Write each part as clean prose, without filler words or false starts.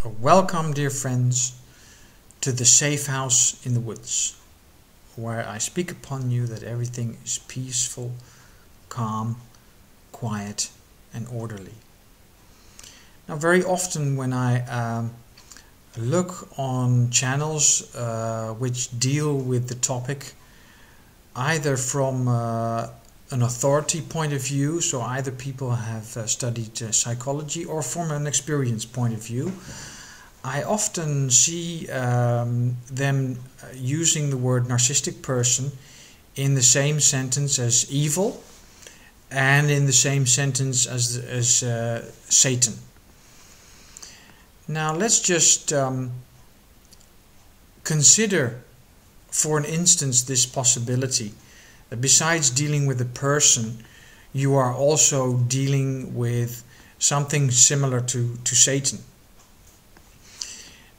Welcome, dear friends, to the safe house in the woods, where I speak upon you that everything is peaceful, calm, quiet, and orderly. Now, very often when I look on channels which deal with the topic, either from an authority point of view, so either people have studied psychology, or from an experience point of view, I often see them using the word narcissistic person in the same sentence as evil and in the same sentence as Satan. Now let's just consider for an instance this possibility, that besides dealing with a person, you are also dealing with something similar to Satan.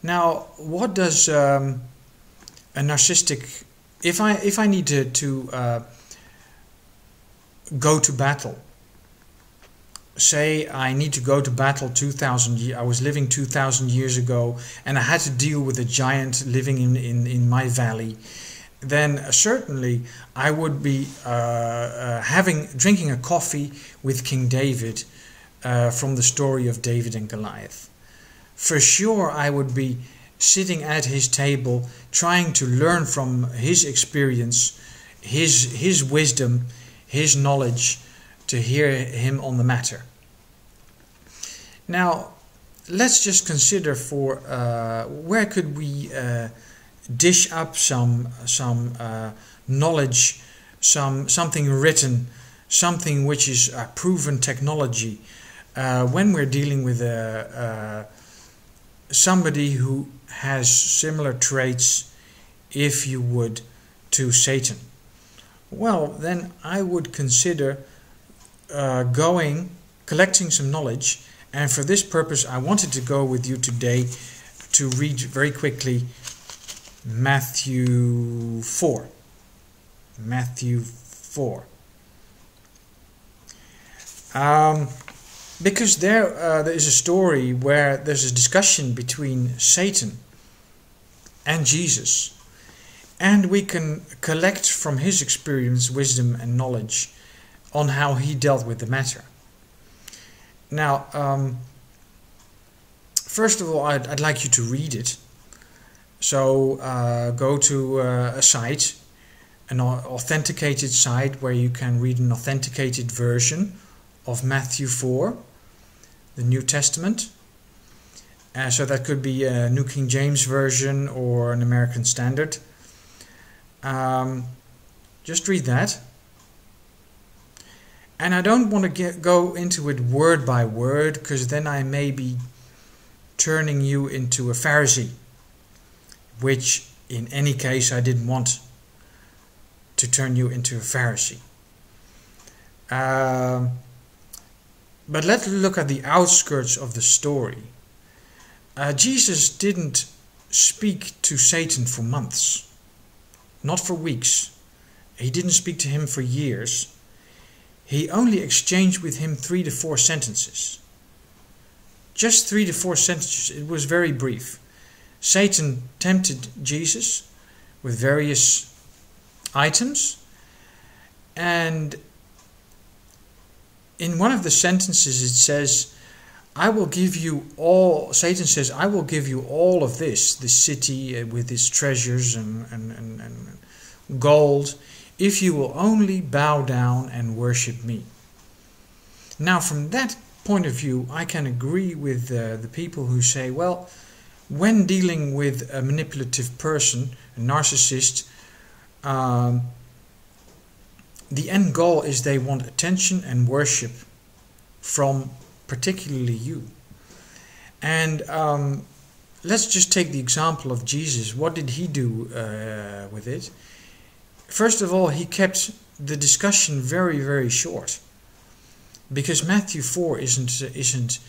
Now, what does a narcissistic, if I need to go to battle, say I need to go to battle 2,000 years, I was living 2,000 years ago and I had to deal with a giant living in my valley, then certainly I would be drinking a coffee with King David from the story of David and Goliath. For sure I would be sitting at his table trying to learn from his experience, his wisdom, his knowledge, to hear him on the matter. Now let's just consider for where could we dish up some knowledge, something written, something which is a proven technology, when we're dealing with somebody who has similar traits, if you would, to Satan. Well, then I would consider collecting some knowledge, and for this purpose I wanted to go with you today to read very quickly Mathew 4. Mathew 4. Because there is a story where there's a discussion between Satan and Jesus, and we can collect from his experience, wisdom and knowledge on how he dealt with the matter. Now, first of all, I'd like you to read it. So go to a site, an authenticated site where you can read an authenticated version of Mathew 4, the New Testament. So that could be a New King James Version or an American Standard. Just read that. And I don't want to go into it word by word, because then I may be turning you into a Pharisee, which in any case I didn't want to turn you into a Pharisee. But let's look at the outskirts of the story. Jesus didn't speak to Satan for months, not for weeks. He didn't speak to him for years. He only exchanged with him 3 to 4 sentences. Just 3 to 4 sentences. It was very brief. Satan tempted Jesus with various items, and in one of the sentences it says, I will give you all, Satan says, I will give you all of this city with its treasures and gold, if you will only bow down and worship me. Now from that point of view, I can agree with the people who say, well, when dealing with a manipulative person, a narcissist, the end goal is they want attention and worship from particularly you. And let's just take the example of Jesus. What did he do with it? First of all, he kept the discussion very, very short, because Mathew 4 isn't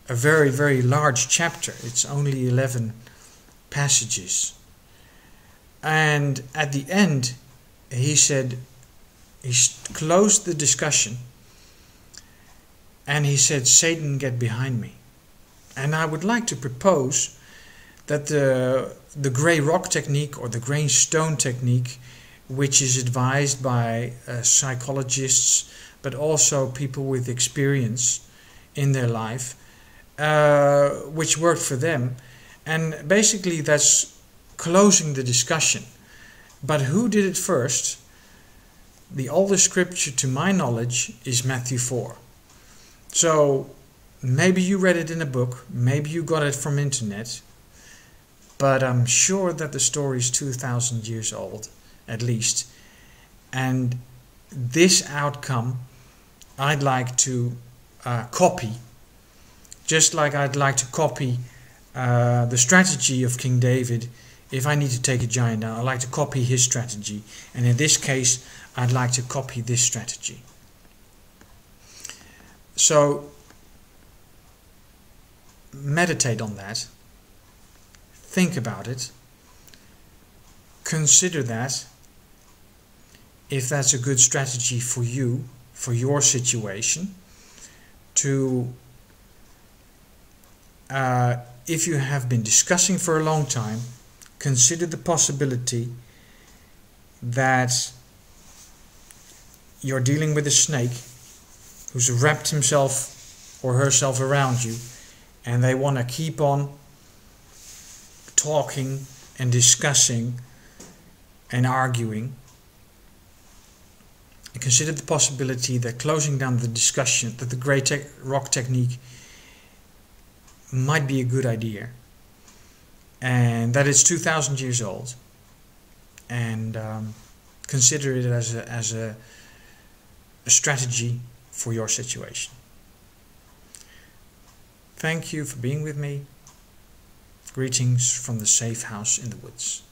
a very, very large chapter. It's only 11 passages. And at the end, he closed the discussion and he said, Satan, get behind me. And I would like to propose that the grey rock technique or the grey stone technique, which is advised by psychologists but also people with experience in their life, which worked for them, and basically that's closing the discussion. But who did it first? The oldest scripture to my knowledge is Matthew 4. So maybe you read it in a book, maybe you got it from internet, but I'm sure that the story is 2,000 years old, at least. And this outcome I'd like to copy, just like I'd like to copy the strategy of King David. If I need to take a giant down, I'd like to copy his strategy. And in this case, I'd like to copy this strategy. So meditate on that. Think about it. Consider that. If that's a good strategy for you, for your situation, to if you have been discussing for a long time, consider the possibility that you're dealing with a snake who's wrapped himself or herself around you, and they want to keep on talking and discussing and arguing. And consider the possibility that closing down the discussion, that the grey rock technique might be a good idea, and that it's 2,000 years old, and consider it as a strategy for your situation. Thank you for being with me. Greetings from the safe house in the woods.